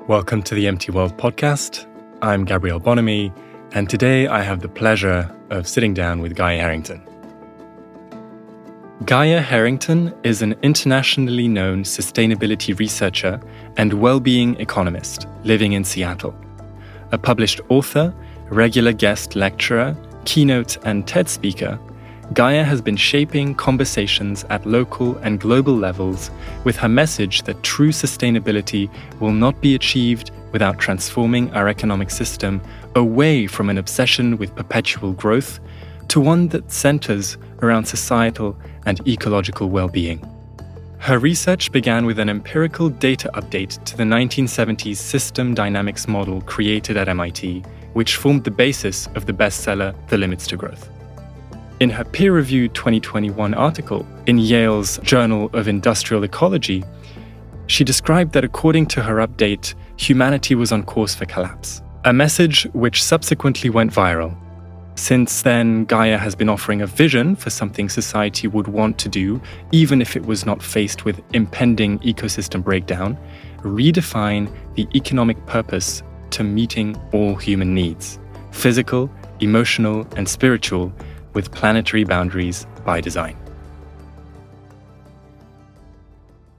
Welcome to the Empty World podcast. I'm Gabriel Bonamy, and today I have the pleasure of sitting down with Gaya Harrington. Gaya Harrington is an internationally known sustainability researcher and well-being economist living in Seattle. A published author, regular guest lecturer, keynote and TED speaker, Gaya has been shaping conversations at local and global levels with her message that true sustainability will not be achieved without transforming our economic system away from an obsession with perpetual growth to one that centers around societal and ecological well-being. Her research began with an empirical data update to the 1970s system dynamics model created at MIT, which formed the basis of the bestseller The Limits to Growth. In her peer-reviewed 2021 article in Yale's Journal of Industrial Ecology, she described that according to her update, humanity was on course for collapse, a message which subsequently went viral. Since then, Gaya has been offering a vision for something society would want to do, even if it was not faced with impending ecosystem breakdown: redefine the economic purpose to meeting all human needs, physical, emotional, and spiritual, with planetary boundaries by design.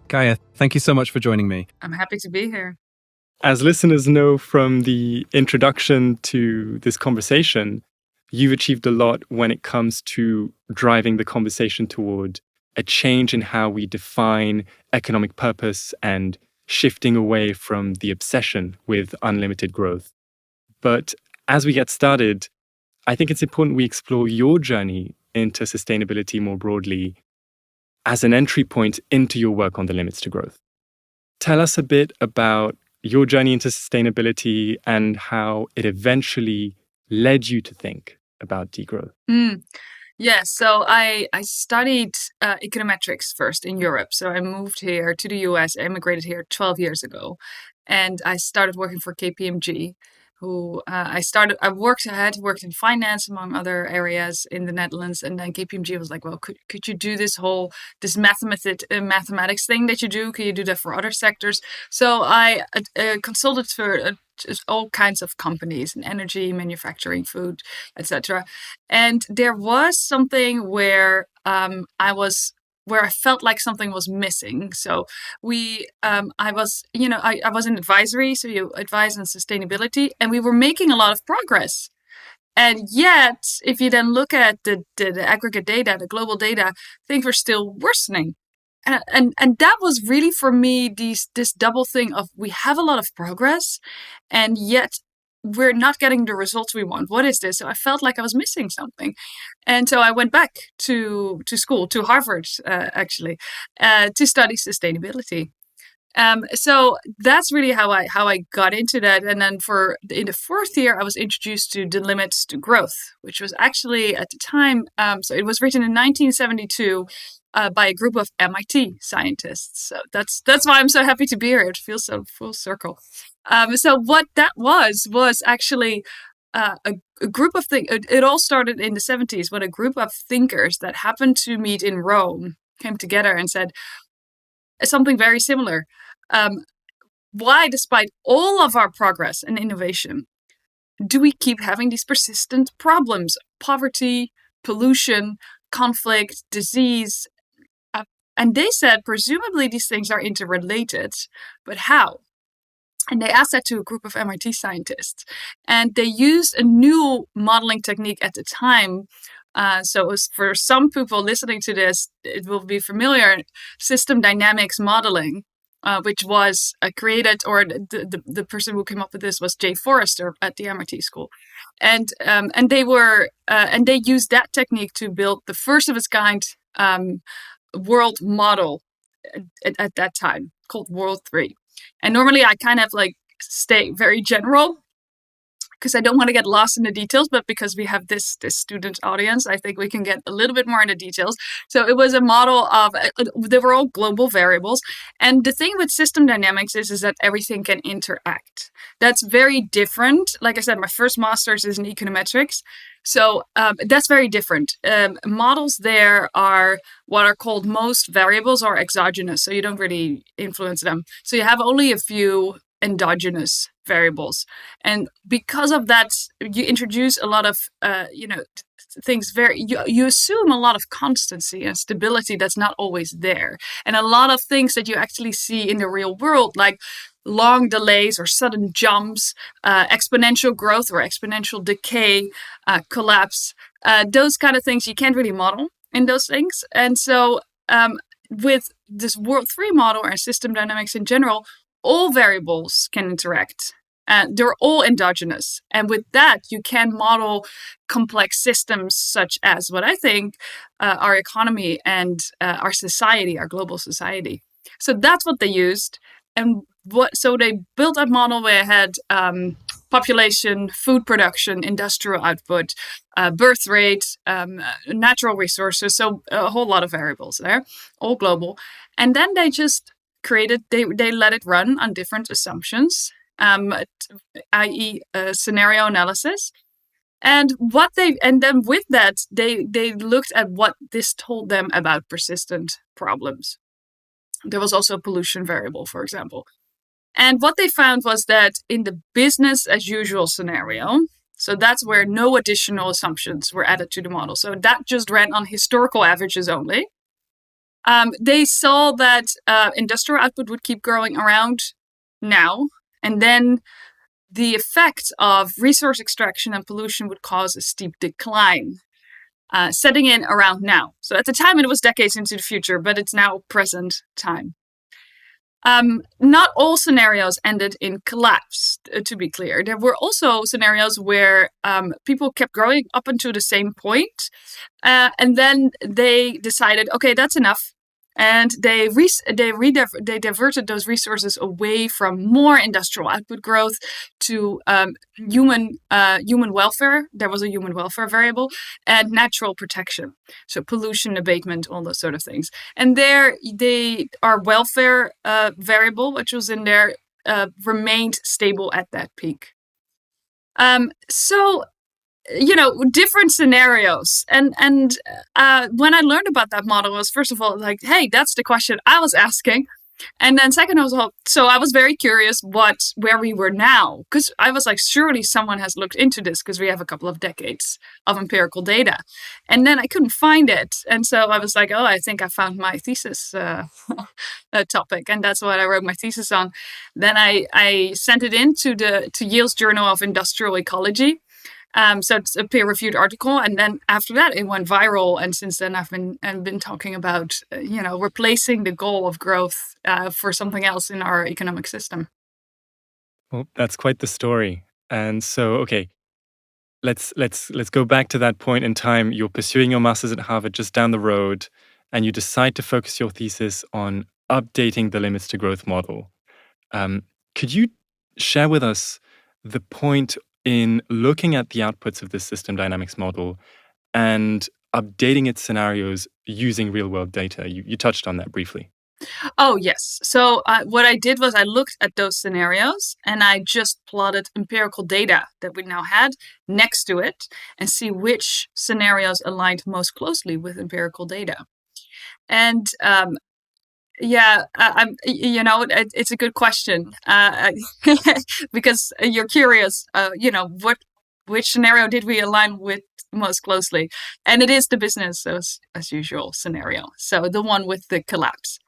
Gaya, thank you so much for joining me. I'm happy to be here. As listeners know from the introduction to this conversation, you've achieved a lot when it comes to driving the conversation toward a change in how we define economic purpose and shifting away from the obsession with unlimited growth. But as we get started, I think it's important we explore your journey into sustainability more broadly as an entry point into your work on the limits to growth. Tell us a bit about your journey into sustainability and how it eventually led you to think about degrowth. So I studied econometrics first in Europe. So I moved here to the US, I immigrated here 12 years ago, and I started working for KPMG. I worked in finance among other areas in the Netherlands, and then KPMG was like, well, could you do this mathematics thing that you do? Can you do that for other sectors? So I consulted for just all kinds of companies in energy, manufacturing, food, etc. And there was something where I felt like something was missing. So I was in advisory, so you advise on sustainability, and we were making a lot of progress. And yet, if you then look at the aggregate data, the global data, things were still worsening. And that was really for me this double thing of we have a lot of progress, and yet we're not getting the results we want. What is this? So I felt like I was missing something. And so I went back to school, to Harvard, actually, to study sustainability. So that's really how I got into that. And then in the fourth year, I was introduced to The Limits to Growth, which was actually at the time, so it was written in 1972 by a group of MIT scientists. So that's why I'm so happy to be here. It feels so full circle. So what that was actually a group of it all started in the 70s when a group of thinkers that happened to meet in Rome came together and said something very similar. Why, despite all of our progress and innovation, do we keep having these persistent problems? Poverty, pollution, conflict, disease. And they said, presumably these things are interrelated, but how? And they asked that to a group of MIT scientists. And they used a new modeling technique at the time. So it was, for some people listening to this, it will be familiar, system dynamics modeling, which was created, or the person who came up with this was Jay Forrester at the MIT school. And they used that technique to build the first of its kind world model at that time, called World 3. And normally I kind of stay very general because I don't want to get lost in the details, but because we have this student audience, I think we can get a little bit more into details. So it was a model of, they were all global variables. And the thing with system dynamics is that everything can interact. That's very different. Like I said, my first master's is in econometrics. So that's very different. Models there are what are called most variables or exogenous. So you don't really influence them. So you have only a few endogenous variables. And because of that, you introduce a lot of, things you assume a lot of constancy and stability that's not always there. And a lot of things that you actually see in the real world, like long delays or sudden jumps, exponential growth or exponential decay, collapse, those kind of things you can't really model in those things. And so with this World 3 model and system dynamics in general, all variables can interact. They're all endogenous. And with that, you can model complex systems such as what I think our economy and our society, our global society. So that's what they used. And so they built that model where it had population, food production, industrial output, birth rate, natural resources. So a whole lot of variables there, all global. And then they just they let it run on different assumptions, i.e. Scenario analysis. And then with that, they looked at what this told them about persistent problems. There was also a pollution variable, for example. And what they found was that in the business as usual scenario, so that's where no additional assumptions were added to the model. So that just ran on historical averages only. They saw that industrial output would keep growing around now, and then the effect of resource extraction and pollution would cause a steep decline, setting in around now. So at the time, it was decades into the future, but it's now present time. Not all scenarios ended in collapse, to be clear. There were also scenarios where people kept growing up until the same point, and then they decided, okay, that's enough. And they diverted those resources away from more industrial output growth to human welfare. There was a human welfare variable and natural protection, so pollution abatement, all those sort of things. And our welfare variable, which was in there, remained stable at that peak. So different scenarios. And when I learned about that model, I was first of all like, hey, that's the question I was asking. And then second, I was very curious where we were now, because I was like, surely someone has looked into this because we have a couple of decades of empirical data. And then I couldn't find it. And so I was like, oh, I think I found my thesis topic. And that's what I wrote my thesis on. Then I sent it in to Yale's Journal of Industrial Ecology. So it's a peer-reviewed article, and then after that, it went viral. And since then, I've been talking about replacing the goal of growth for something else in our economic system. Well, that's quite the story. And so, okay, let's go back to that point in time. You're pursuing your master's at Harvard just down the road, and you decide to focus your thesis on updating the limits to growth model. Could you share with us the point in looking at the outputs of this system dynamics model and updating its scenarios using real-world data? You touched on that briefly. Oh, yes. So what I did was I looked at those scenarios and I just plotted empirical data that we now had next to it and see which scenarios aligned most closely with empirical data. And it's a good question because you're curious, which scenario did we align with most closely? And it is the business as usual scenario. So the one with the collapse.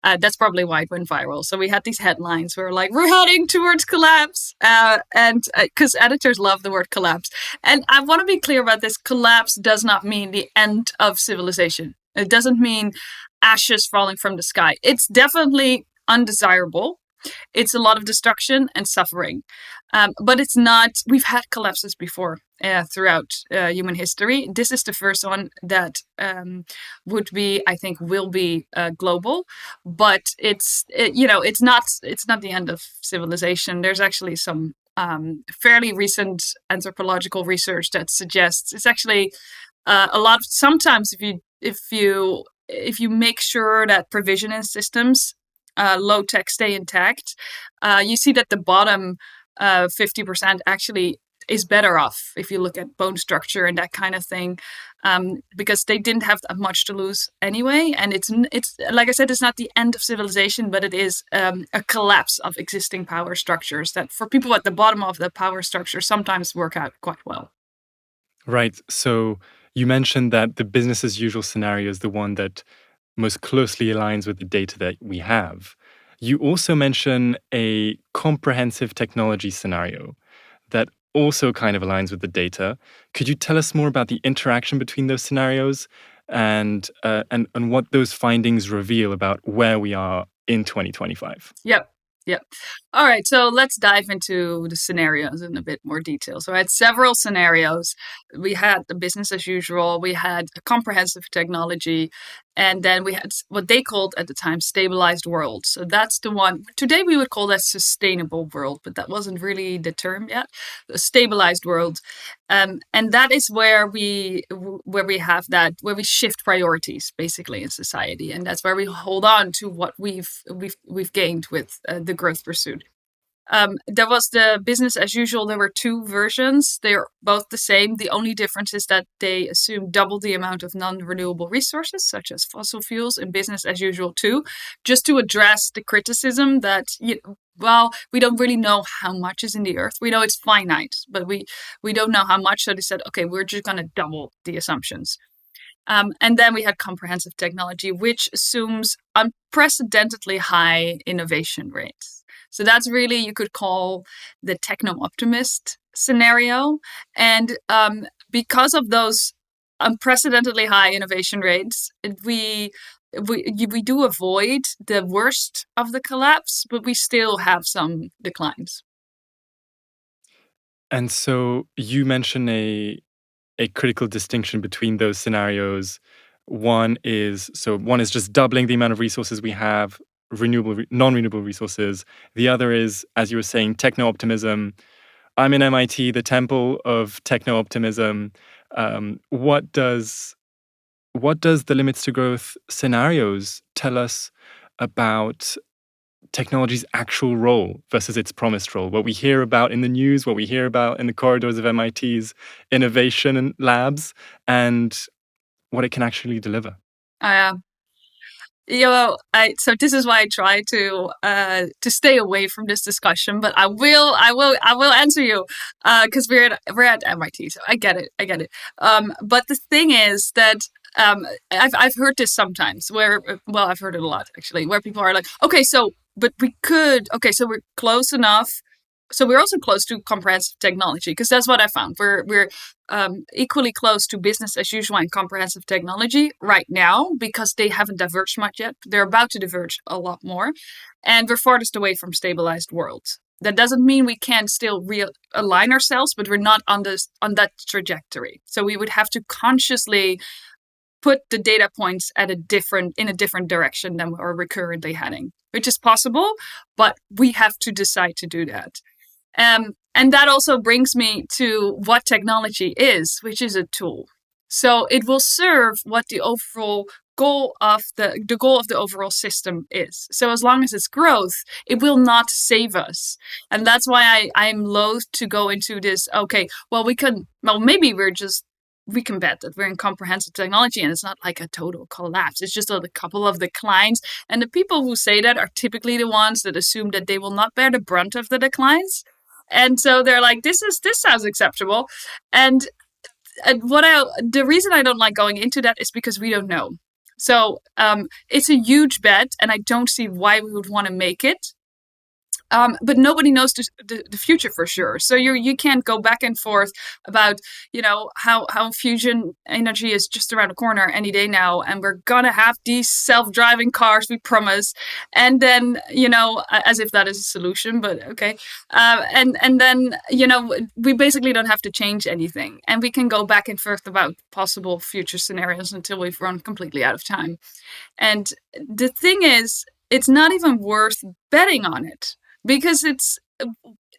That's probably why it went viral. So we had these headlines where like, we're heading towards collapse. And because editors love the word collapse. And I want to be clear about this. Collapse does not mean the end of civilization. It doesn't mean ashes falling from the sky. It's definitely undesirable. It's a lot of destruction and suffering. But it's not, we've had collapses before throughout human history. This is the first one that will be global. But it's not the end of civilization. There's actually some fairly recent anthropological research that suggests it's actually sometimes if you make sure that provision in systems, low tech, stay intact, you see that the bottom 50% actually is better off if you look at bone structure and that kind of thing. because they didn't have that much to lose anyway. And it's like I said, it's not the end of civilization, but it is a collapse of existing power structures that for people at the bottom of the power structure sometimes work out quite well. Right. So you mentioned that the business as usual scenario is the one that most closely aligns with the data that we have. You also mention a comprehensive technology scenario that also kind of aligns with the data. Could you tell us more about the interaction between those scenarios and what those findings reveal about where we are in 2025? Yep. Yep. All right. So let's dive into the scenarios in a bit more detail. So I had several scenarios. We had the business as usual. We had a comprehensive technology. And then we had what they called at the time stabilized world. So that's the one. Today we would call that sustainable world, but that wasn't really the term yet. The stabilized world. And that is where we have that, where we shift priorities basically in society. And that's where we hold on to what we've gained with the growth pursuit. There was the business as usual. There were two versions. They're both the same. The only difference is that they assume double the amount of non-renewable resources, such as fossil fuels, in business as usual too, just to address the criticism that, we don't really know how much is in the earth. We know it's finite, but we don't know how much. So they said, okay, we're just going to double the assumptions. And then we had comprehensive technology, which assumes unprecedentedly high innovation rates. So that's really, you could call the techno-optimist scenario. And because of those unprecedentedly high innovation rates, we do avoid the worst of the collapse, but we still have some declines. And so you mentioned a critical distinction between those scenarios. One is just doubling the amount of resources we have, non-renewable resources. The other is, as you were saying, techno-optimism. I'm in MIT, the temple of techno-optimism. What does the limits to growth scenarios tell us about technology's actual role versus its promised role? What we hear about in the news, what we hear about in the corridors of MIT's innovation labs, and what it can actually deliver. So this is why I try to stay away from this discussion, but I will answer you because we're at MIT, so I get it. But the thing is that I've heard this sometimes I've heard it a lot actually, where people are like, okay, so we're close enough. So we're also close to comprehensive technology, because that's what I found. We're equally close to business as usual and comprehensive technology right now, because they haven't diverged much yet. They're about to diverge a lot more. And we're farthest away from stabilized worlds. That doesn't mean we can't still realign ourselves, but we're not on that trajectory. So we would have to consciously put the data points in a different direction than where we're currently heading, which is possible, but we have to decide to do that. And that also brings me to what technology is, which is a tool. So it will serve what the overall goal of the overall system is. So as long as it's growth, it will not save us. And that's why I'm loath to go into this, maybe we can bet that we're in comprehensive technology and it's not like a total collapse. It's just a couple of declines. And the people who say that are typically the ones that assume that they will not bear the brunt of the declines. And so they're like, this sounds acceptable. And the reason I don't like going into that is because we don't know. So it's a huge bet, and I don't see why we would want to make it. But nobody knows the future for sure. So you can't go back and forth about, how fusion energy is just around the corner any day now, and we're gonna have these self-driving cars, we promise. And then, as if that is a solution, but okay. And then, we basically don't have to change anything, and we can go back and forth about possible future scenarios until we've run completely out of time. And the thing is, it's not even worth betting on it. Because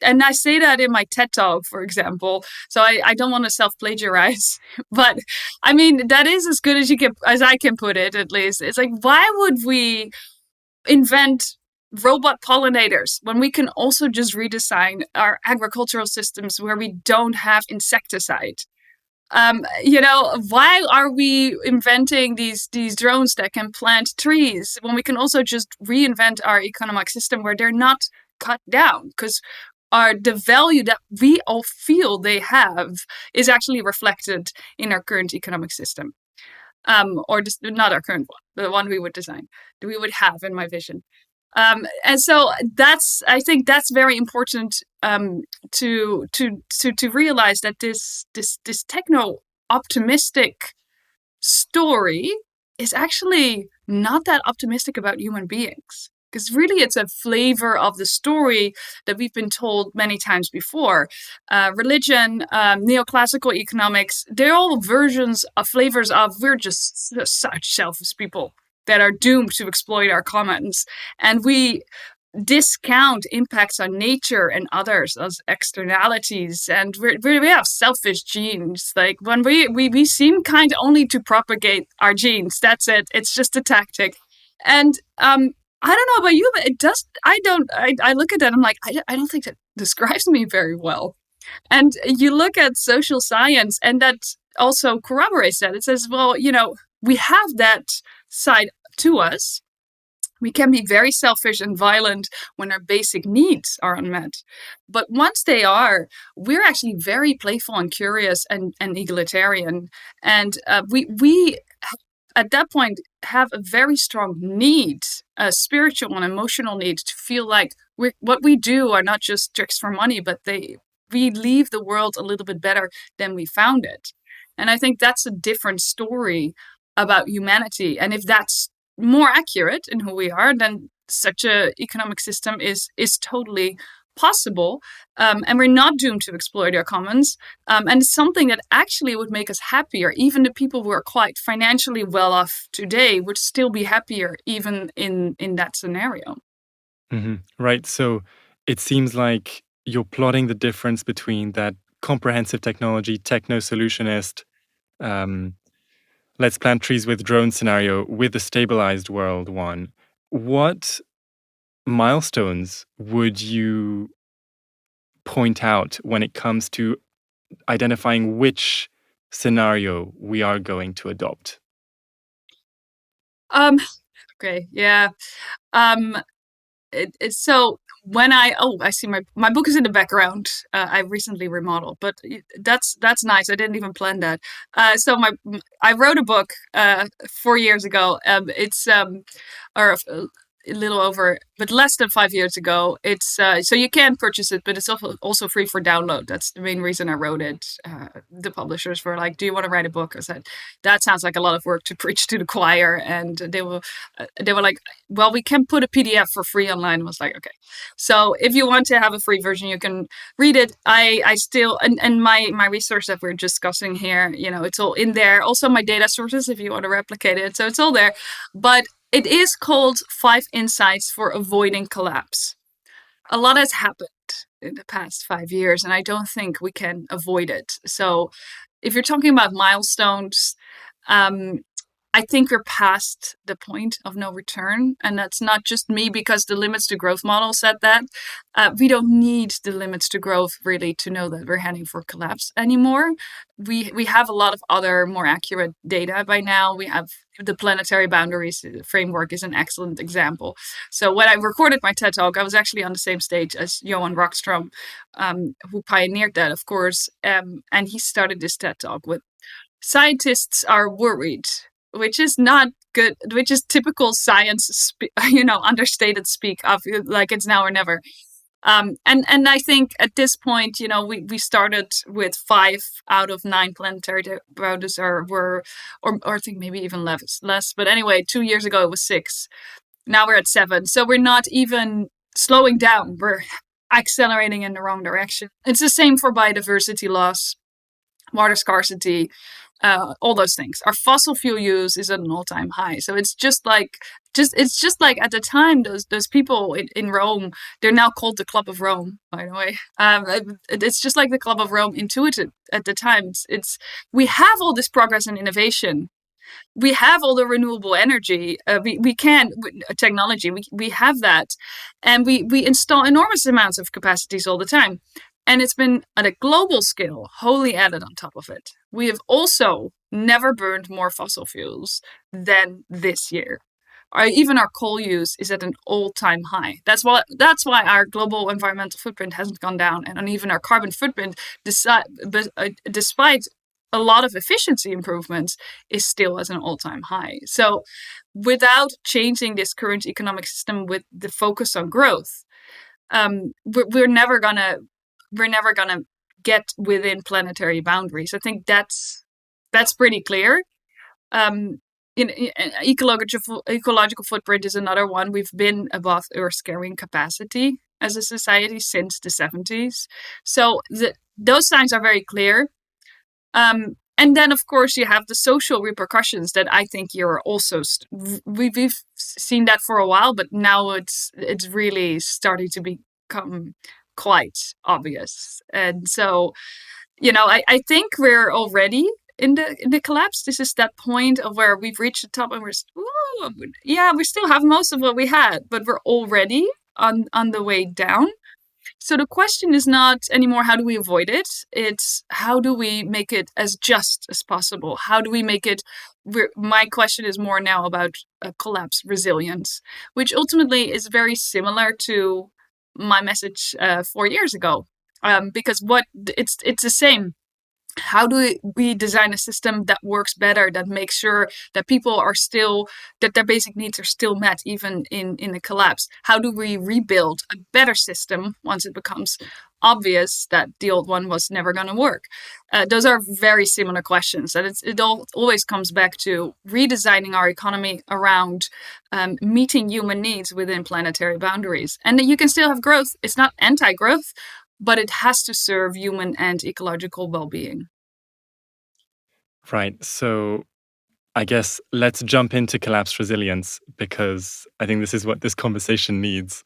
and I say that in my TED Talk, for example, so I don't want to self-plagiarize, but I mean, that is as good as I can put it, at least. It's like, why would we invent robot pollinators when we can also just redesign our agricultural systems where we don't have insecticide? why are we inventing these drones that can plant trees when we can also just reinvent our economic system where they're not cut down? Because the value that we all feel they have is actually reflected in our current economic system. Or just not our current one, the one we would design, that we would have in my vision. And so I think that's very important to realize that this techno-optimistic story is actually not that optimistic about human beings. Because really, it's a flavor of the story that we've been told many times before. Religion, neoclassical economics, they're all versions of flavors of we're just such selfish people that are doomed to exploit our commons. And we discount impacts on nature and others as externalities, and we have selfish genes. Like when we seem kind only to propagate our genes. That's it. It's just a tactic. And I don't know about you, but it does. I look at that. I'm like, I don't think that describes me very well. And you look at social science, and that also corroborates that. It says, well, we have that side to us. We can be very selfish and violent when our basic needs are unmet. But once they are, we're actually very playful and curious and egalitarian. And we at that point have a very strong need, a spiritual and emotional need to feel like what we do are not just tricks for money, but we leave the world a little bit better than we found it. And I think that's a different story about humanity. And if that's more accurate in who we are, then such an economic system is totally possible, and we're not doomed to exploit our commons. And it's something that actually would make us happier. Even the people who are quite financially well off today would still be happier, even in that scenario. Mm-hmm. Right. So it seems like you're plotting the difference between that comprehensive technology, techno-solutionist, let's plant trees with drones scenario with the stabilized world one. What milestones would you point out when it comes to identifying which scenario we are going to adopt? Okay, yeah. So when I see my book is in the background. I recently remodeled, but that's nice. I didn't even plan that. So I wrote a book 4 years ago. It's or a little over, but less than 5 years ago. It's so you can purchase it, but it's also free for download. That's the main reason I wrote it. The publishers were like, "Do you want to write a book?" I said, "That sounds like a lot of work to preach to the choir," and they were like, "Well, we can put a PDF for free online." I was like, "Okay." So if you want to have a free version, you can read it. I still and my resource that we're discussing here, it's all in there. Also my data sources if you want to replicate it. So it's all there, but it is called 5 Insights for Avoiding Collapse. A lot has happened in the past 5 years, and I don't think we can avoid it. So if you're talking about milestones, I think we're past the point of no return. And that's not just me, because the limits to growth model said that. We don't need the limits to growth really to know that we're heading for collapse anymore. We have a lot of other more accurate data by now. We have the planetary boundaries framework is an excellent example. So when I recorded my TED Talk, I was actually on the same stage as Johan Rockström, who pioneered that, of course. And he started this TED Talk with, "Scientists are worried," which is not good, which is typical science, understated speak of like it's now or never. And I think at this point, we started with 5 out of 9 planetary boundaries or I think maybe even less. But anyway, 2 years ago it was 6. Now we're at 7. So we're not even slowing down. We're accelerating in the wrong direction. It's the same for biodiversity loss, water scarcity, all those things. Our fossil fuel use is at an all-time high. So it's just like at the time, those people in Rome, they're now called the Club of Rome, by the way. It's just like the Club of Rome intuited at the time. We have all this progress and innovation. We have all the renewable energy. We can technology. We have that, and we install enormous amounts of capacities all the time. And it's been at a global scale wholly added on top of it. we have also never burned more fossil fuels than this year. Even our coal use is at an all-time high. That's why our global environmental footprint hasn't gone down, and even our carbon footprint, despite a lot of efficiency improvements, is still at an all-time high. So, without changing this current economic system with the focus on growth, we're never gonna get within planetary boundaries. I think that's pretty clear. In ecological footprint is another one. We've been above Earth's carrying capacity as a society since the 70s. So those signs are very clear. And then, of course, you have the social repercussions that I think you're also we've seen that for a while, but now it's really starting to become quite obvious. And so, I think we're already in the collapse. This is that point of where we've reached the top, and we still have most of what we had, but we're already on the way down. So the question is not anymore how do we avoid it? It's how do we make it as just as possible? How do we make it? My question is more now about collapse resilience, which ultimately is very similar to my message 4 years ago, because it's the same. How do we design a system that works better, that makes sure that that their basic needs are still met even in a collapse? How do we rebuild a better system once it becomes obvious that the old one was never going to work? Those are very similar questions, and it always comes back to redesigning our economy around meeting human needs within planetary boundaries. And that you can still have growth. It's not anti-growth, but it has to serve human and ecological well-being. Right. So I guess let's jump into collapse resilience, because I think this is what this conversation needs.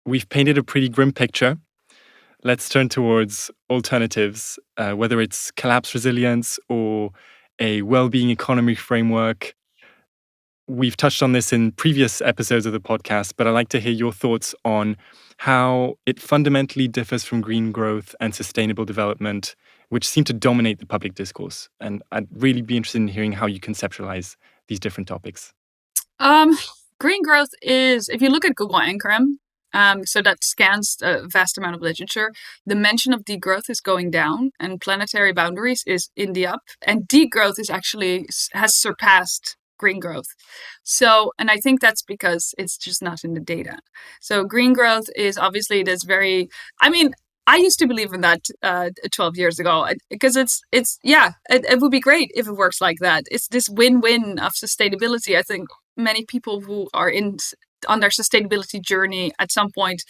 We've painted a pretty grim picture. Let's turn towards alternatives, whether it's collapse resilience or a well-being economy framework. We've touched on this in previous episodes of the podcast, but I'd like to hear your thoughts on how it fundamentally differs from green growth and sustainable development, which seem to dominate the public discourse. And I'd really be interested in hearing how you conceptualize these different topics. Green growth is, if you look at Google Anchorem, so that scans a vast amount of literature, the mention of degrowth is going down and planetary boundaries is in the up, and degrowth has surpassed green growth. So, and I think that's because it's just not in the data. So green growth is obviously I used to believe in that 12 years ago, because it would be great if it works like that. It's this win-win of sustainability. I think many people who are on their sustainability journey at some point,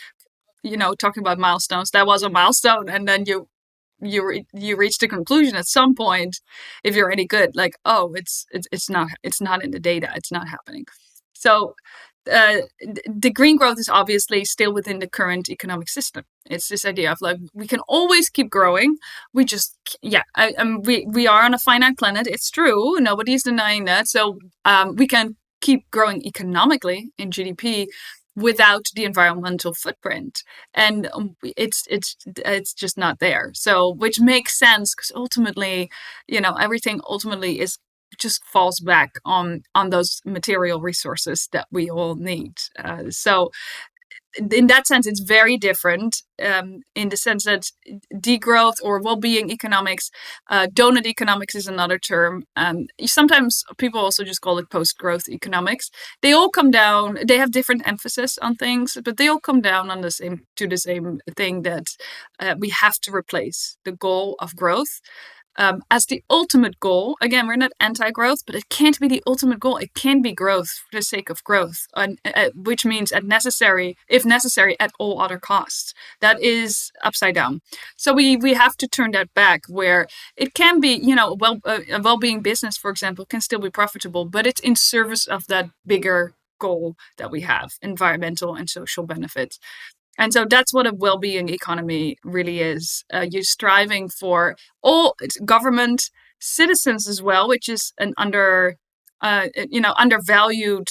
talking about milestones, that was a milestone, and then you reach the conclusion at some point, if you're any good, like, oh, it's not in the data, it's not happening. So the green growth is obviously still within the current economic system. It's this idea of like, we can always keep growing. We just, we are on a finite planet. It's true. Nobody's denying that. So we can keep growing economically in GDP without the environmental footprint, and it's just not there. So, which makes sense, because ultimately, everything ultimately just falls back on those material resources that we all need. So in that sense, it's very different, in the sense that degrowth or well-being economics, donut economics is another term. Sometimes people also just call it post-growth economics. They all come down. They have different emphasis on things, but they all come down on the same thing, that we have to replace the goal of growth as the ultimate goal. Again, we're not anti-growth, but it can't be the ultimate goal. It can be growth for the sake of growth, which means if necessary, at all other costs. That is upside down. So we have to turn that back, where it can be, a well-being business, for example, can still be profitable, but it's in service of that bigger goal that we have, environmental and social benefits. And so that's what a well-being economy really is. You're striving for all government, citizens as well, which is an undervalued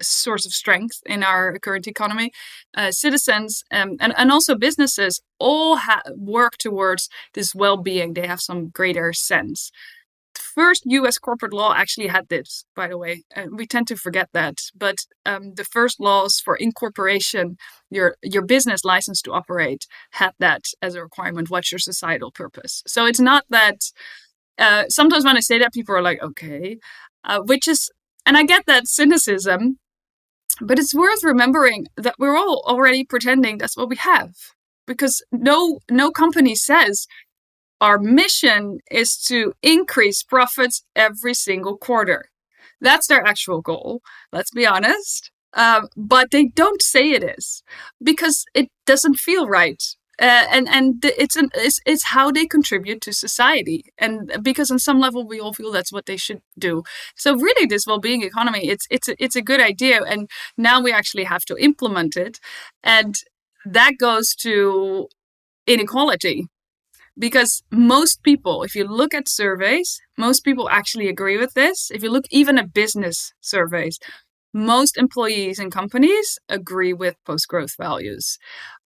source of strength in our current economy. Citizens and also businesses all work towards this well-being. They have some greater sense. First U.S. corporate law actually had this, by the way. We tend to forget that. But the first laws for incorporation, your business license to operate, had that as a requirement. What's your societal purpose? So it's not that. Sometimes when I say that, people are like, okay, which is, and I get that cynicism, but it's worth remembering that we're all already pretending that's what we have, because no company says our mission is to increase profits every single quarter. That's their actual goal, let's be honest. But they don't say it is, because it doesn't feel right. It's how they contribute to society, and because on some level we all feel that's what they should do. So really, this well-being economy, it's a good idea, and now we actually have to implement it, and that goes to inequality. Because most people, if you look at surveys, most people actually agree with this. If you look even at business surveys, most employees and companies agree with post-growth values.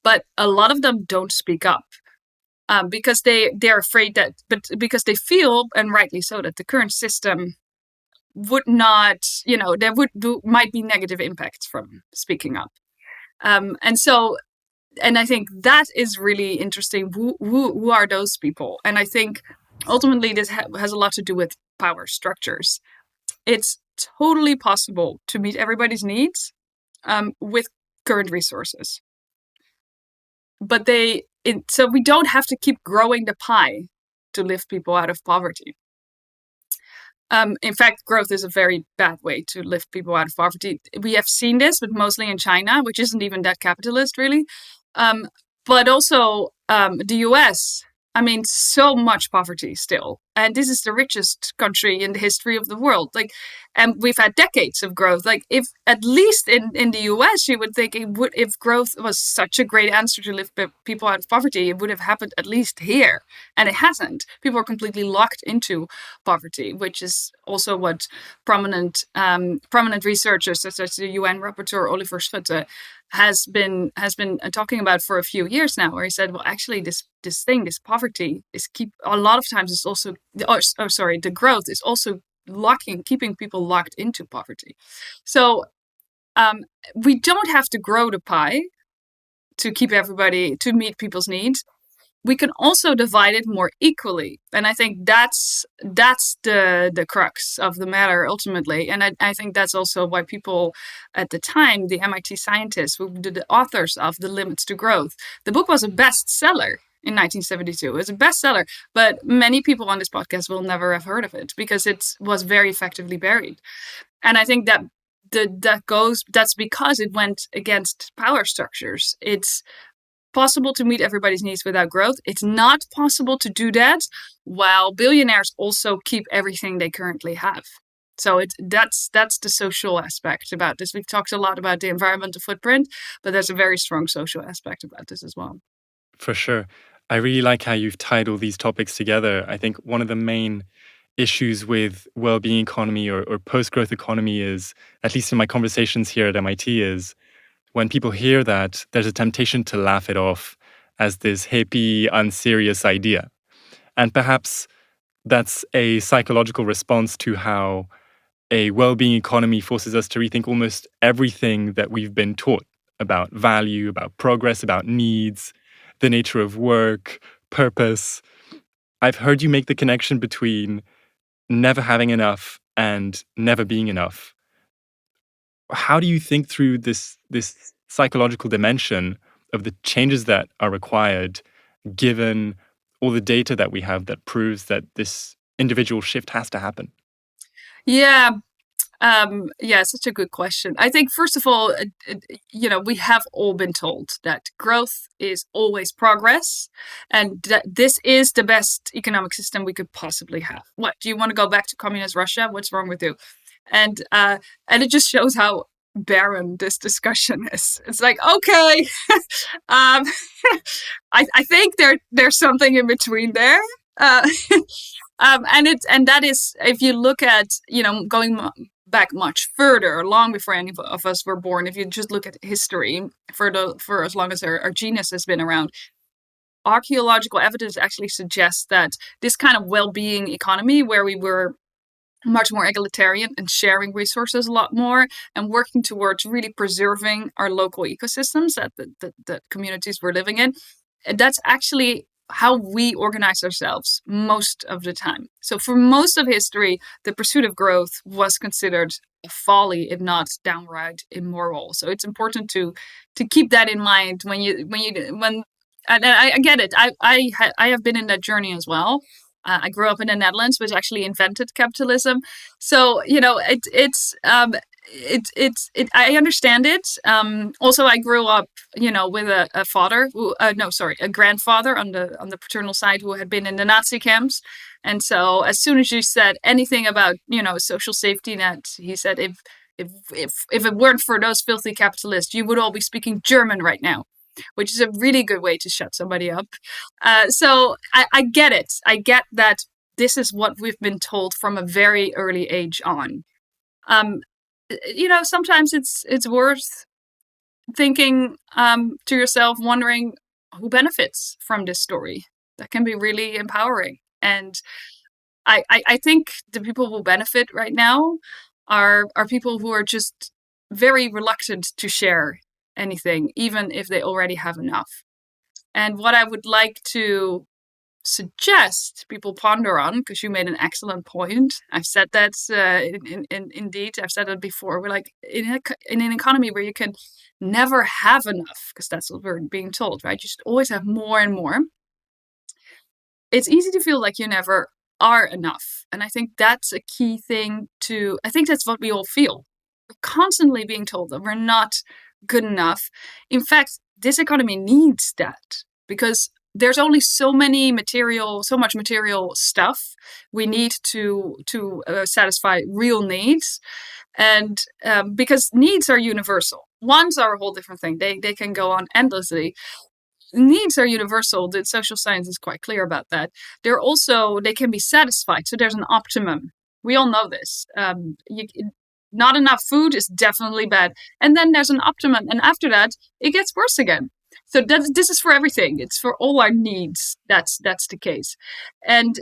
But a lot of them don't speak up because they're afraid that, but because they feel, and rightly so, that the current system would not, there might be negative impacts from speaking up. And I think that is really interesting. Who are those people? And I think ultimately this has a lot to do with power structures. It's totally possible to meet everybody's needs with current resources. But so we don't have to keep growing the pie to lift people out of poverty. In fact, growth is a very bad way to lift people out of poverty. We have seen this, but mostly in China, which isn't even that capitalist, really. But also the US. I mean, so much poverty still. And this is the richest country in the history of the world. And we've had decades of growth. If at least in the US, you would think if growth was such a great answer to lift people out of poverty, it would have happened at least here. And it hasn't. People are completely locked into poverty, which is also what prominent researchers, such as the UN rapporteur Oliver Schutte, has been talking about for a few years now, where he said, well, actually, this poverty is a lot of times it's also, the growth is also keeping people locked into poverty. So we don't have to grow the pie to meet people's needs. We can also divide it more equally. And I think that's the crux of the matter ultimately. And I think that's also why people at the time, the MIT scientists, the authors of The Limits to Growth, the book was a bestseller in 1972. It was a bestseller, but many people on this podcast will never have heard of it because it was very effectively buried. And I think that's because it went against power structures. It's possible to meet everybody's needs without growth. It's not possible to do that while billionaires also keep everything they currently have. So that's the social aspect about this. We've talked a lot about the environmental footprint, but there's a very strong social aspect about this as well. For sure. I really like how you've tied all these topics together. I think one of the main issues with well-being economy or post-growth economy is, at least in my conversations here at MIT, is when people hear that, there's a temptation to laugh it off as this hippie, unserious idea. And perhaps that's a psychological response to how a well-being economy forces us to rethink almost everything that we've been taught about value, about progress, about needs, the nature of work, purpose. I've heard you make the connection between never having enough and never being enough. How do you think through this psychological dimension of the changes that are required, given all the data that we have that proves that this individual shift has to happen? Yeah. Such a good question. I think, first of all, we have all been told that growth is always progress, and that this is the best economic system we could possibly have. What, do you want to go back to communist Russia? What's wrong with you? And it just shows how barren this discussion is. It's like, okay, I think there's something in between there. And that is, if you look at, going back much further, long before any of us were born. If you just look at history for as long as our genus has been around, archaeological evidence actually suggests that this kind of well-being economy, where we were much more egalitarian and sharing resources a lot more and working towards really preserving our local ecosystems that the communities we're living in, and that's actually how we organize ourselves most of the time. So for most of history, the pursuit of growth was considered a folly, if not downright immoral. So it's important to keep that in mind when and I get it. I have been in that journey as well. I grew up in the Netherlands, which actually invented capitalism. So I understand it. Also, I grew up, with a father a grandfather on the paternal side who had been in the Nazi camps. And so, as soon as you said anything about social safety net, he said, if it weren't for those filthy capitalists, you would all be speaking German right now, which is a really good way to shut somebody up. So I get it. I get that this is what we've been told from a very early age on. Sometimes it's worth thinking to yourself, wondering who benefits from this story. That can be really empowering. And I think the people who benefit right now are people who are just very reluctant to share anything, even if they already have enough. And what I would like to suggest people ponder on, because you made an excellent point. I've said that indeed. I've said it before. We're like in an economy where you can never have enough, because that's what we're being told, right? You should always have more and more. It's easy to feel like you never are enough. And I think that's a key thing I think that's what we all feel. We're constantly being told that we're not good enough. In fact, this economy needs that, because there's only so much material stuff we need to satisfy real needs, and because needs are universal. Wants are a whole different thing. They can go on endlessly. Needs are universal. The social science is quite clear about that. They can be satisfied. So there's an optimum. We all know this. Not enough food is definitely bad. And then there's an optimum. And after that, it gets worse again. So this is for everything. It's for all our needs. That's the case. And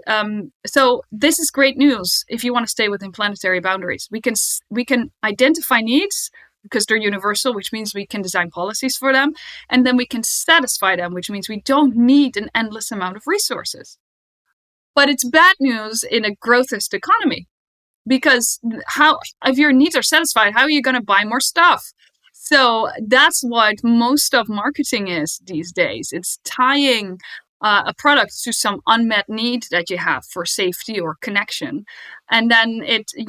so this is great news if you want to stay within planetary boundaries. We can identify needs because they're universal, which means we can design policies for them. And then we can satisfy them, which means we don't need an endless amount of resources. But it's bad news in a growthist economy, because if your needs are satisfied, how are you going to buy more stuff? So that's what most of marketing is these days. It's tying a product to some unmet need that you have for safety or connection, and then it's a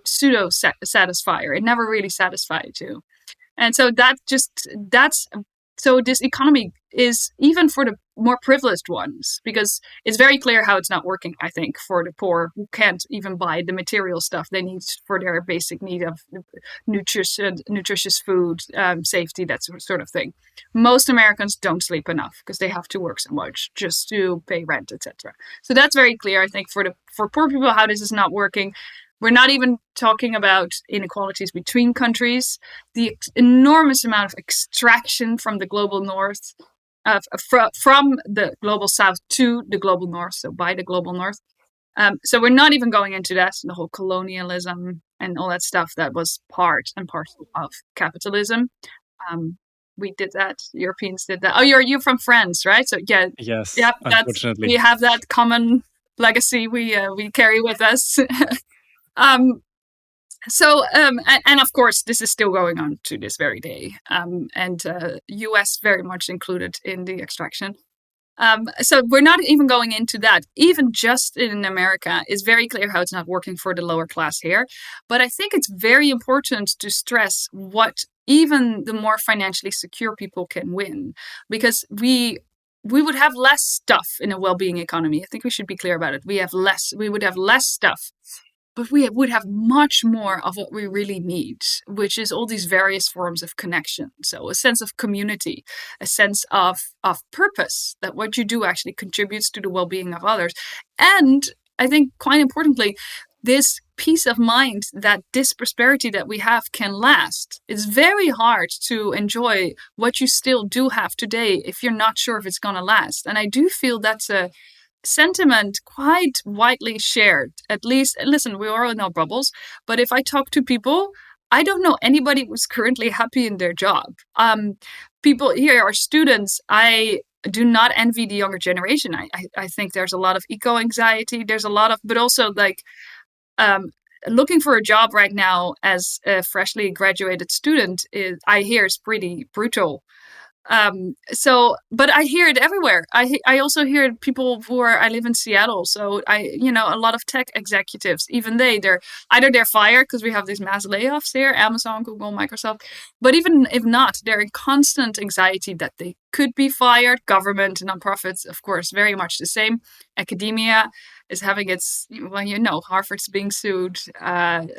pseudo satisfier. It never really satisfies you, and so so this economy is even for the more privileged ones, because it's very clear how it's not working, I think, for the poor who can't even buy the material stuff they need for their basic need of nutritious food, safety, that sort of thing. Most Americans don't sleep enough because they have to work so much just to pay rent, etc. So that's very clear, I think, for poor people, how this is not working. We're not even talking about inequalities between countries, the enormous amount of extraction from the global north, from the global south to the global north, so by the global north. So we're not even going into that, the whole colonialism and all that stuff that was part and parcel of capitalism. We did that. Europeans did that. Oh, you're from France, right? So yeah, Yes, yeah, unfortunately. we have that common legacy we carry with us. And of course, this is still going on to this very day, and US very much included in the extraction. So we're not even going into that. Even just in America, it's very clear how it's not working for the lower class here. But I think it's very important to stress what even the more financially secure people can win, because we would have less stuff in a well-being economy. I think we should be clear about it. We would have less stuff. But we would have much more of what we really need, which is all these various forms of connection. So a sense of community, a sense of purpose, that what you do actually contributes to the well-being of others. And I think quite importantly, peace of mind that this prosperity that we have can last. It's very hard to enjoy what you still do have today if you're not sure if it's going to last. And I do feel that's a sentiment quite widely shared. At least, listen, we are in our bubbles, but if I talk to people, I don't know anybody who's currently happy in their job. People here are students. I do not envy the younger generation. I think there's a lot of eco anxiety. There's a lot of, but also like looking for a job right now as a freshly graduated student I hear is pretty brutal. But I hear it everywhere. I also hear people I live in Seattle, so a lot of tech executives, even they're fired because we have these mass layoffs here, Amazon, Google, Microsoft. But even if not, they're in constant anxiety that they could be fired. Government, nonprofits, of course, very much the same. Academia is having Harvard's being sued,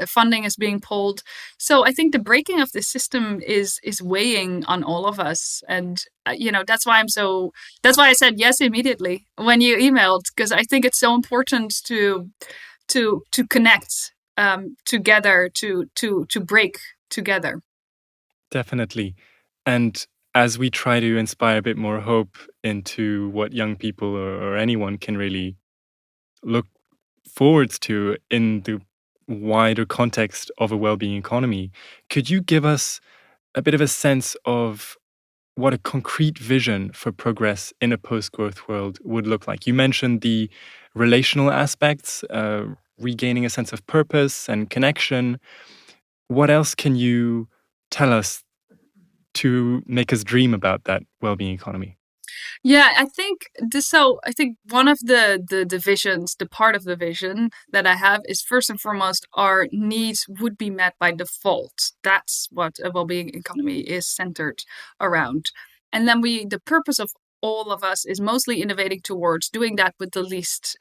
funding is being pulled. So I think the breaking of the system is weighing on all of us, and that's why I said yes immediately when you emailed, because I think it's so important to connect together, to break together. Definitely. And as we try to inspire a bit more hope into what young people or anyone can really look forwards to in the wider context of a well-being economy, could you give us a bit of a sense of what a concrete vision for progress in a post-growth world would look like? You mentioned the relational aspects, regaining a sense of purpose and connection. What else can you tell us to make us dream about that well-being economy? Yeah, I think one of the visions, the part of the vision that I have is, first and foremost, our needs would be met by default. That's what a well-being economy is centered around. And then the purpose of all of us is mostly innovating towards doing that with the least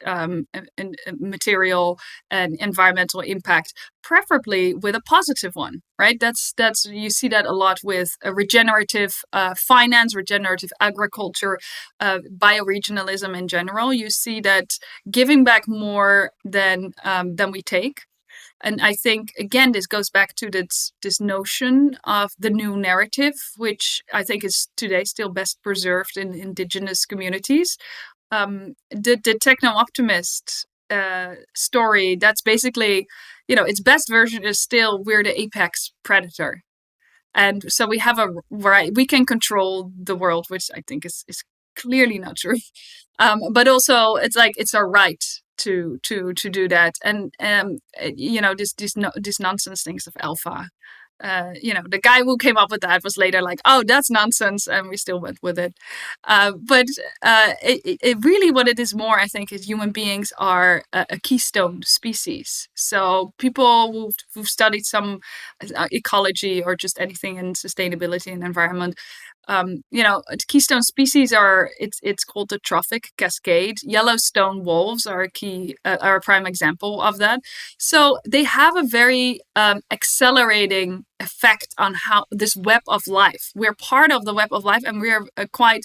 material and environmental impact, preferably with a positive one, right? That's you see that a lot with regenerative finance, regenerative agriculture, bioregionalism in general. You see that giving back more than we take. And I think, again, this goes back to this notion of the new narrative, which I think is today still best preserved in indigenous communities. The techno-optimist story, that's basically, its best version is still we're the apex predator. And so we have we can control the world, which I think is clearly not true. But also it's like it's our right to do that. And this nonsense things of alpha. The guy who came up with that was later like, oh, that's nonsense, and we still went with it. But it really, what it is more, I think, is human beings are a keystone species. So people who've studied some ecology or just anything in sustainability and environment, keystone species it's called the trophic cascade. Yellowstone wolves are a prime example of that. So they have a very accelerating effect on how this web of life. We're part of the web of life, and we're a quite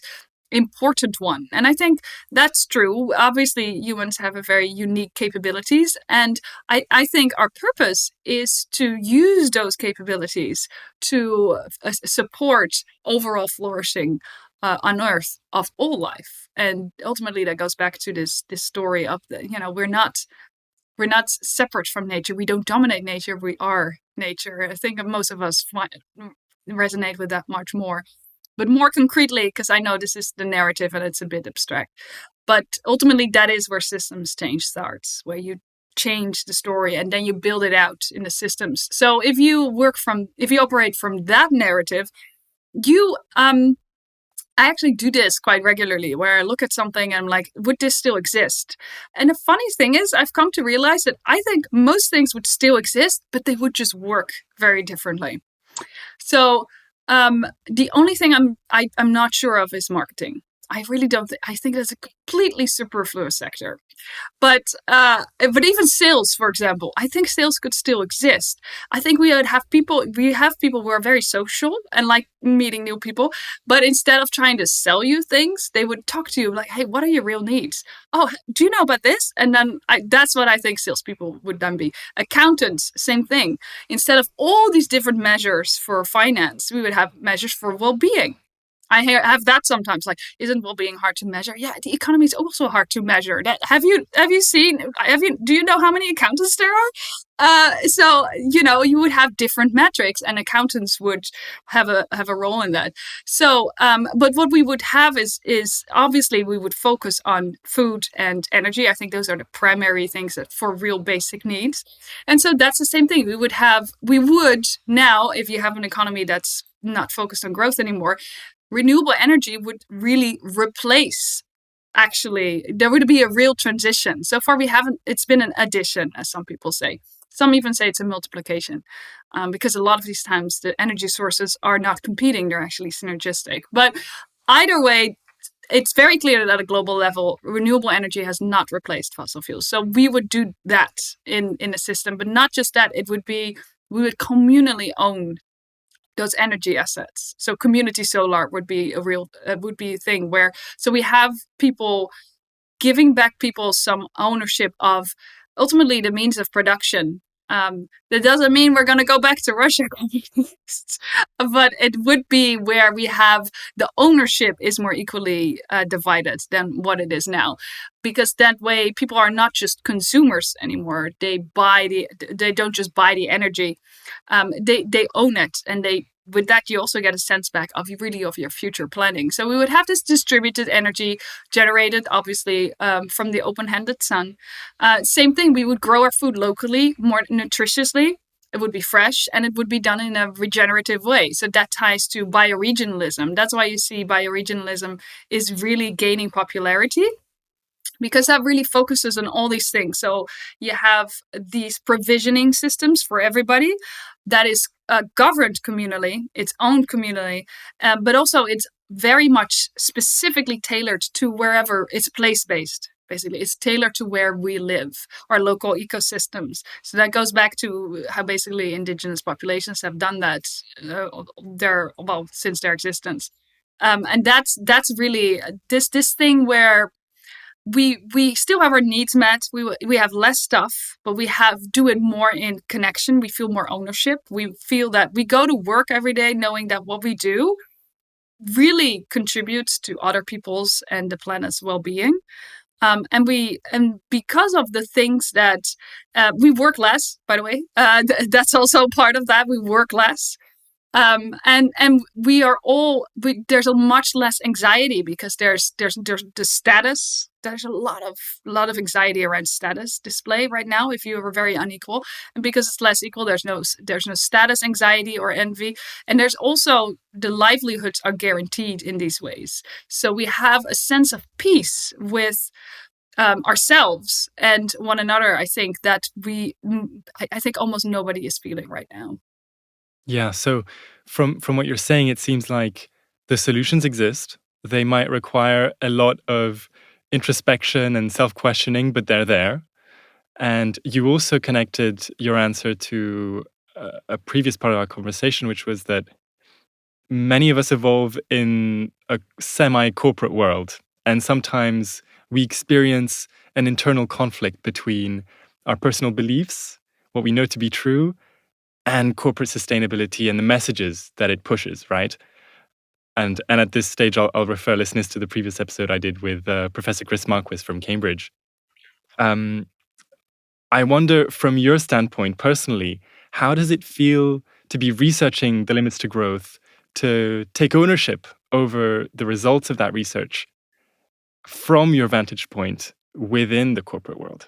important one. And I think that's true. Obviously, humans have a very unique capabilities, and I think our purpose is to use those capabilities to support overall flourishing on Earth of all life. And ultimately, that goes back to this story of we're not separate from nature. We don't dominate nature. We are nature. I think most of us resonate with that much more. But more concretely, because I know this is the narrative and it's a bit abstract, but ultimately that is where systems change starts, where you change the story and then you build it out in the systems. So if you operate from that narrative, I actually do this quite regularly, where I look at something and I'm like, would this still exist? And the funny thing is, I've come to realize that I think most things would still exist, but they would just work very differently. So the only thing I'm not sure of is marketing. I really don't I think that's a completely superfluous sector. But even sales, for example, I think sales could still exist. I think we have people who are very social and like meeting new people, but instead of trying to sell you things, they would talk to you like, hey, what are your real needs? Oh, do you know about this? And then that's what I think salespeople would then be. Accountants, same thing. Instead of all these different measures for finance, we would have measures for well-being. I have that sometimes. Like, isn't well-being hard to measure? Yeah, the economy is also hard to measure. Have you seen? Do you know how many accountants there are? So you would have different metrics, and accountants would have a role in that. So, but what we would have is obviously we would focus on food and energy. I think those are the primary things that for real basic needs. And so that's the same thing. We would now, if you have an economy that's not focused on growth anymore, renewable energy would really replace, actually, there would be a real transition. So far, it's been an addition, as some people say. Some even say it's a multiplication, because a lot of these times the energy sources are not competing, they're actually synergistic. But either way, it's very clear that at a global level, renewable energy has not replaced fossil fuels. So we would do that in a system, but not just that, we would communally own those energy assets. So community solar would be a thing where, so we have people giving back people some ownership of ultimately the means of production. That doesn't mean we're going to go back to Russia, but it would be where we have the ownership is more equally divided than what it is now, because that way people are not just consumers anymore. They don't just buy the energy, they own it, and with that, you also get a sense back of your future planning. So we would have this distributed energy generated, obviously, from the open-handed sun. Same thing, we would grow our food locally, more nutritiously. It would be fresh, and it would be done in a regenerative way. So that ties to bioregionalism. That's why you see bioregionalism is really gaining popularity, because that really focuses on all these things. So you have these provisioning systems for everybody that is governed communally, it's owned communally, but also it's very much specifically tailored to wherever it's place-based. Basically, it's tailored to where we live, our local ecosystems. So that goes back to how basically indigenous populations have done that since their existence. And that's really this thing where we still have our needs met. We have less stuff, but we do it more in connection. We feel more ownership. We feel that we go to work every day knowing that what we do really contributes to other people's and the planet's well-being. And because of the things that we work less, by the way, that's also part of that. We work less. And we are there's a much less anxiety, because there's the status. There's a lot of anxiety around status display right now if you are very unequal, and because it's less equal, there's no status anxiety or envy, and there's also the livelihoods are guaranteed in these ways. So we have a sense of peace with ourselves and one another. I think that I think almost nobody is feeling right now. Yeah, so from what you're saying, it seems like the solutions exist. They might require a lot of introspection and self-questioning, but they're there. And you also connected your answer to a previous part of our conversation, which was that many of us evolve in a semi-corporate world. And sometimes we experience an internal conflict between our personal beliefs, what we know to be true, and corporate sustainability and the messages that it pushes, right? And at this stage, I'll refer listeners to the previous episode I did with Professor Chris Marquis from Cambridge. I wonder, from your standpoint personally, how does it feel to be researching the limits to growth, to take ownership over the results of that research from your vantage point within the corporate world?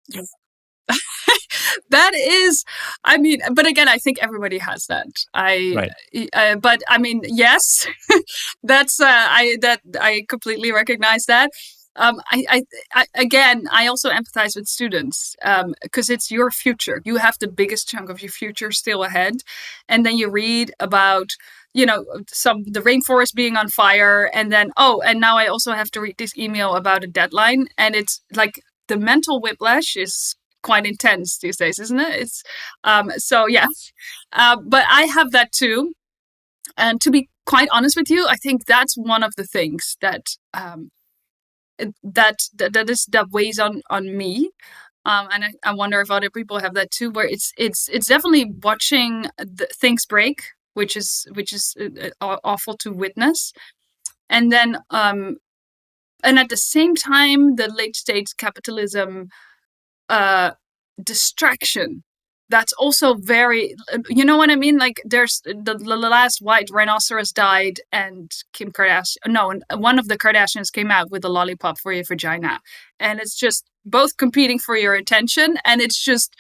Yes. That is, I mean, but again, I think everybody has that. But I mean, yes, I completely recognize that. I also empathize with students because it's your future. You have the biggest chunk of your future still ahead, and then you read about the rainforest being on fire, and then and now I also have to read this email about a deadline, and it's like the mental whiplash is quite intense these days, isn't it? It's so yeah, but I have that too, and to be quite honest with you, I think that's one of the things that that weighs on me. And I wonder if other people have that too, where it's definitely watching things break, which is awful to witness, and then and at the same time, the late stage capitalism distraction. That's also very, you know what I mean? Like there's the last white rhinoceros died, and Kim Kardashian, no, one of the Kardashians came out with a lollipop for your vagina. And it's just both competing for your attention. And it's just,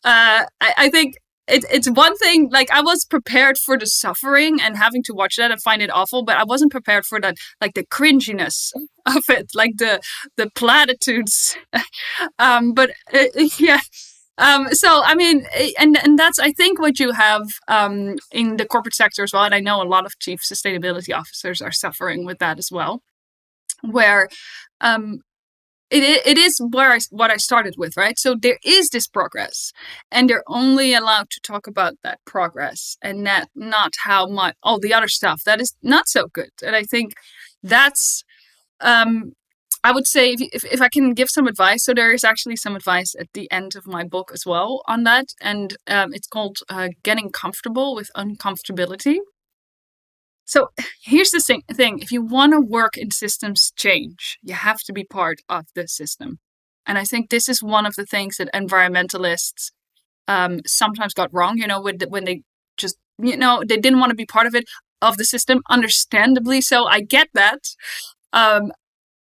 I think it's one thing, like I was prepared for the suffering and having to watch that and find it awful, but I wasn't prepared for that, like the cringiness of it, like the platitudes. But yeah. So I mean, and that's I think what you have in the corporate sector as well, and I know a lot of chief sustainability officers are suffering with that as well, where it is what I started with, right? So there is this progress, and they're only allowed to talk about that progress and not how much all the other stuff that is not so good. And I think that's I would say if I can give some advice, so there is actually some advice at the end of my book as well on that, and it's called Getting Comfortable with Uncomfortability. So here's the thing. If you want to work in systems change, you have to be part of the system. And I think this is one of the things that environmentalists sometimes got wrong, when they just, they didn't want to be part of the system, understandably so. I get that.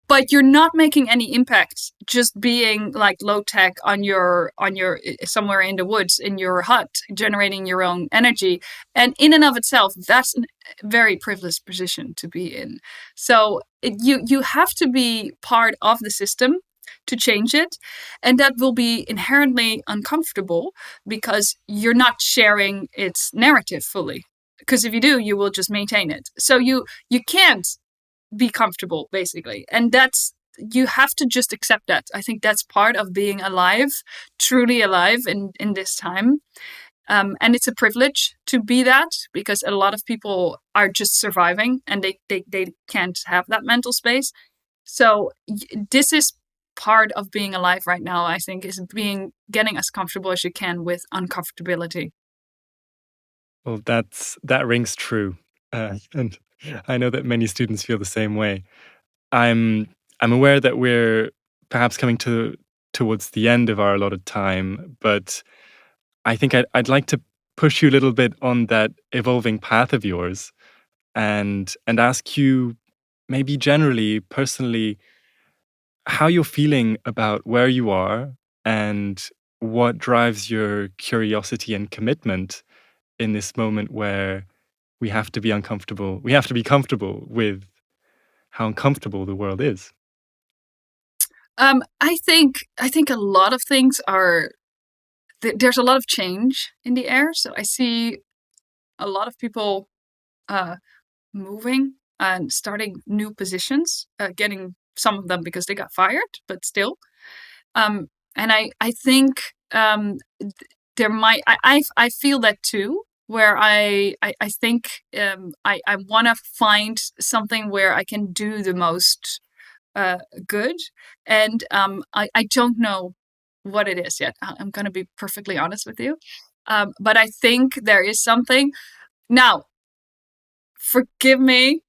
But you're not making any impact just being like low tech on your somewhere in the woods in your hut, generating your own energy. And in and of itself, that's a very privileged position to be in. So you have to be part of the system to change it. And that will be inherently uncomfortable because you're not sharing its narrative fully. Because if you do, you will just maintain it. So you can't be comfortable, basically. And you have to just accept that. I think that's part of being alive, truly alive in this time. And it's a privilege to be that, because a lot of people are just surviving and they can't have that mental space. So this is part of being alive right now, I think, is getting as comfortable as you can with uncomfortability. Well, that rings true. And I know that many students feel the same way. I'm aware that we're perhaps coming towards the end of our allotted time, but I think I'd like to push you a little bit on that evolving path of yours, and ask you maybe generally, personally, how you're feeling about where you are and what drives your curiosity and commitment in this moment where we have to be uncomfortable. We have to be comfortable with how uncomfortable the world is. I think a lot of things are. There's a lot of change in the air, so I see a lot of people moving and starting new positions, getting some of them because they got fired, but still. And I think there might. I feel that too, where I think I want to find something where I can do the most good, and I don't know what it is yet. I'm going to be perfectly honest with you, but I think there is something. Now, forgive me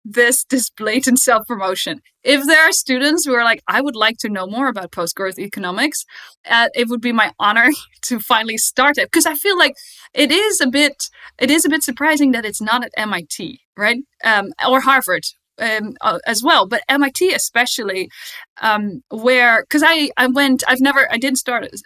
this blatant self-promotion. If there are students who are like, I would like to know more about post-growth economics, it would be my honor to finally start it, because I feel like it is a bit surprising that it's not at MIT, right? Or Harvard. as well, but MIT especially, because I didn't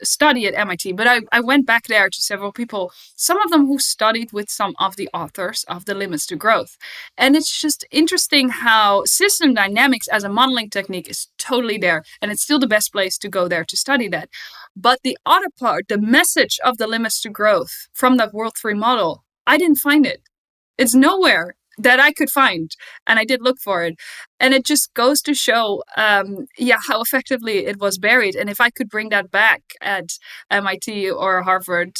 study at MIT, but I went back there to several people, some of them who studied with some of the authors of The Limits to Growth. And it's just interesting how system dynamics as a modeling technique is totally there. And it's still the best place to go there to study that. But the other part, the message of The Limits to Growth from that World 3 model, I didn't find it. It's nowhere that I could find, and I did look for it, and it just goes to show, how effectively it was buried. And if I could bring that back at MIT or Harvard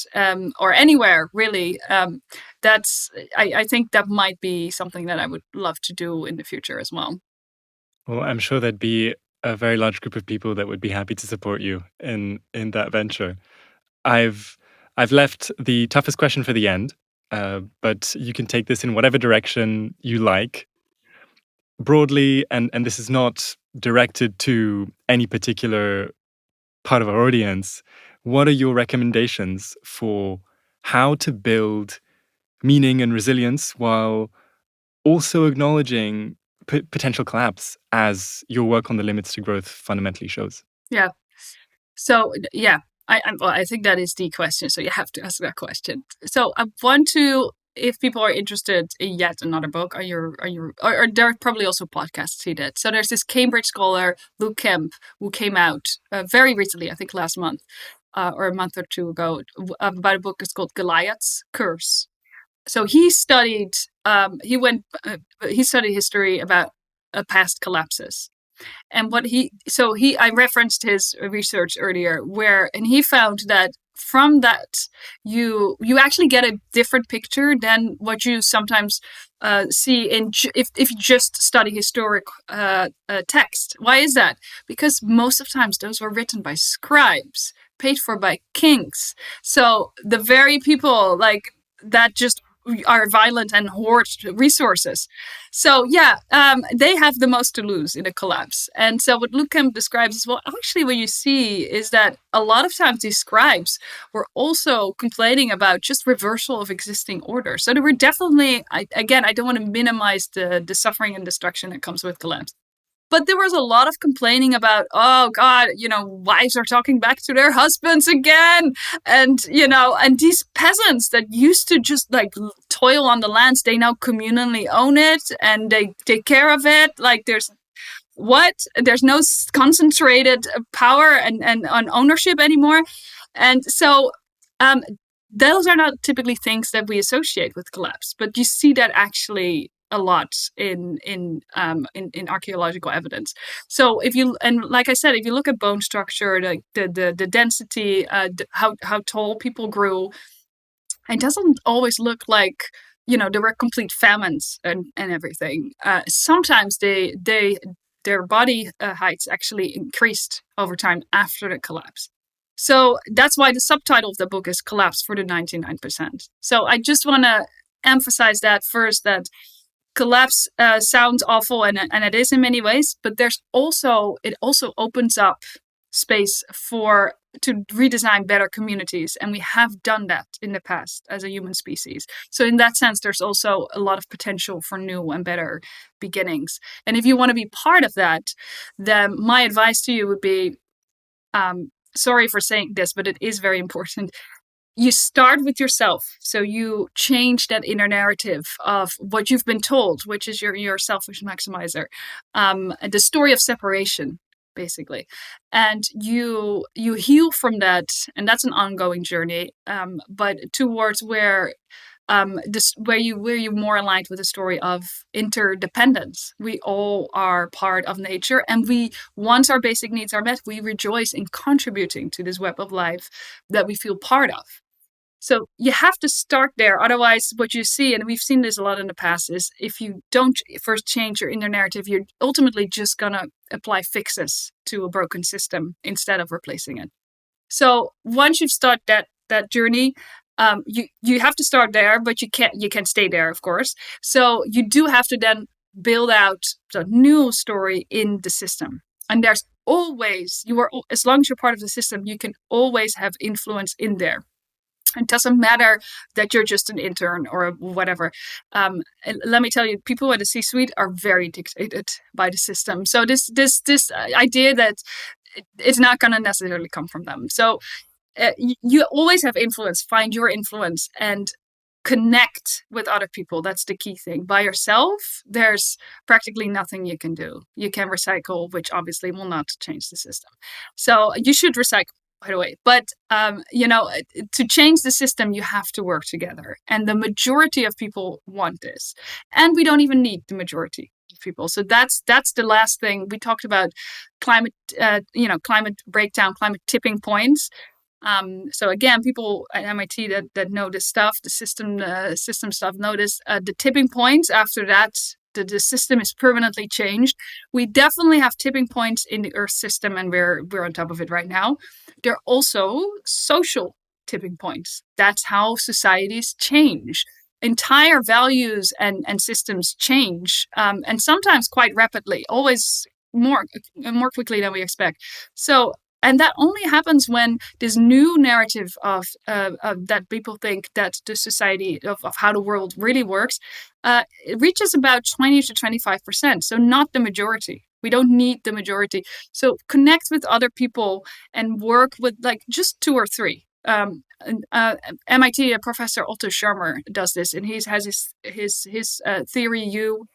or anywhere, really, I think that might be something that I would love to do in the future as well. Well, I'm sure there'd be a very large group of people that would be happy to support you in that venture. I've left the toughest question for the end. But you can take this in whatever direction you like. Broadly, and this is not directed to any particular part of our audience, what are your recommendations for how to build meaning and resilience while also acknowledging potential collapse, as your work on The Limits to Growth fundamentally shows? Yeah. So, yeah. I think that is the question. So you have to ask that question. So I want to, if people are interested in yet another book, or there are probably also podcasts see that. So there's this Cambridge scholar, Luke Kemp, who came out very recently, I think last month or a month or two ago, about a book. It's called Goliath's Curse. So he studied history about past collapses. And I referenced his research earlier, and he found that from that you actually get a different picture than what you sometimes see if you just study historic text. Why is that? Because most of the times those were written by scribes, paid for by kings. So the very people like that just are violent and hoard resources. So they have the most to lose in a collapse. And so what Luke Kemp describes is, well, actually what you see is that a lot of times these scribes were also complaining about just reversal of existing order. So there were definitely, I don't want to minimize the suffering and destruction that comes with collapse. But there was a lot of complaining about, oh God, wives are talking back to their husbands again. And, and these peasants that used to just like toil on the lands, they now communally own it and they take care of it. Like there's no concentrated power and on ownership anymore. And so those are not typically things that we associate with collapse, but you see that actually a lot in archaeological evidence. So like I said, if you look at bone structure, the density, how tall people grew, it doesn't always look like there were complete famines and everything. Sometimes their body heights actually increased over time after the collapse. So that's why the subtitle of the book is Collapse for the 99%. So I just want to emphasize that first, that collapse sounds awful, and it is in many ways, but it also opens up space to redesign better communities, and we have done that in the past as a human species. So in that sense, there's also a lot of potential for new and better beginnings. And if you want to be part of that, then my advice to you would be, sorry for saying this, but it is very important. You start with yourself. So you change that inner narrative of what you've been told, which is your selfish maximizer, the story of separation, basically. And you heal from that, and that's an ongoing journey, but towards where you're more aligned with the story of interdependence. We all are part of nature, and once our basic needs are met, we rejoice in contributing to this web of life that we feel part of. So you have to start there. Otherwise, what you see, and we've seen this a lot in the past, is if you don't first change your inner narrative, you're ultimately just going to apply fixes to a broken system instead of replacing it. So once you've started that journey, you have to start there, but you can't stay there, of course. So you do have to then build out the new story in the system. And there's always, as long as you're part of the system, you can always have influence in there. It doesn't matter that you're just an intern or whatever. Let me tell you, people at the C-suite are very dictated by the system. So this idea that it's not going to necessarily come from them. So you always have influence. Find your influence and connect with other people. That's the key thing. By yourself, there's practically nothing you can do. You can recycle, which obviously will not change the system. So you should recycle, by the way. But, to change the system, you have to work together. And the majority of people want this. And we don't even need the majority of people. So that's the last thing. We talked about climate breakdown, climate tipping points. So again, people at MIT that know this stuff, the system stuff, know this. The tipping points after that, the system is permanently changed. We definitely have tipping points in the Earth system, and we're on top of it right now. There are also social tipping points. That's how societies change. Entire values and systems change, and sometimes quite rapidly, always more quickly than we expect. So. And that only happens when this new narrative of that people think that the society of how the world really works, it reaches about 20 to 25%. So not the majority. We don't need the majority. So connect with other people and work with just 2 or 3. MIT Professor Otto Scharmer does this, and he has his Theory U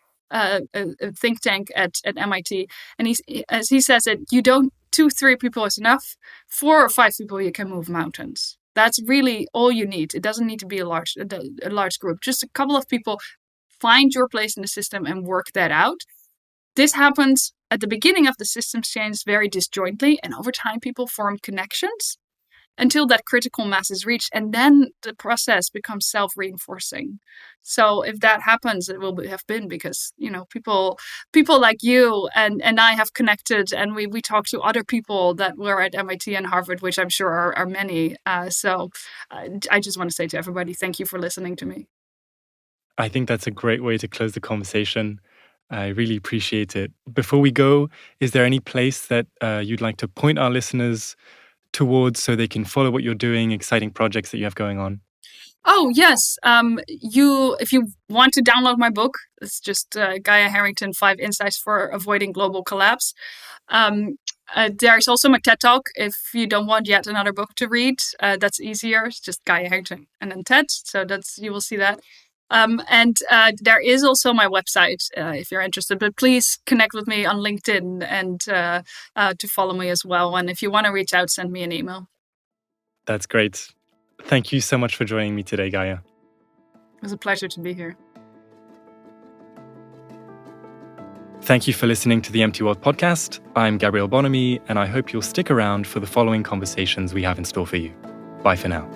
think tank at MIT, and as he says it, you don't. 2, 3 people is enough. 4 or 5 people, you can move mountains. That's really all you need. It doesn't need to be a large group. Just a couple of people. Find your place in the system and work that out. This happens at the beginning of the system's change very disjointly, and over time people form connections until that critical mass is reached, and then the process becomes self-reinforcing. So if that happens, it will have been because people like you and I have connected, and we talk to other people that were at MIT and Harvard, which I'm sure are many. So I just want to say to everybody, thank you for listening to me. I think that's a great way to close the conversation. I really appreciate it. Before we go, is there any place that you'd like to point our listeners towards so they can follow what you're doing, exciting projects that you have going on? Oh, yes. If you want to download my book, it's just Gaya Harrington, 5 Insights for Avoiding Global Collapse. There's also my TED Talk. If you don't want yet another book to read, that's easier. It's just Gaya Harrington and then TED. So you will see that. And there is also my website if you're interested. But please connect with me on LinkedIn and to follow me as well. And if you want to reach out, send me an email. That's great. Thank you so much for joining me today, Gaya. It was a pleasure to be here. Thank you for listening to the Empty World podcast. I'm Gabriel Bonamy, and I hope you'll stick around for the following conversations we have in store for you. Bye for now.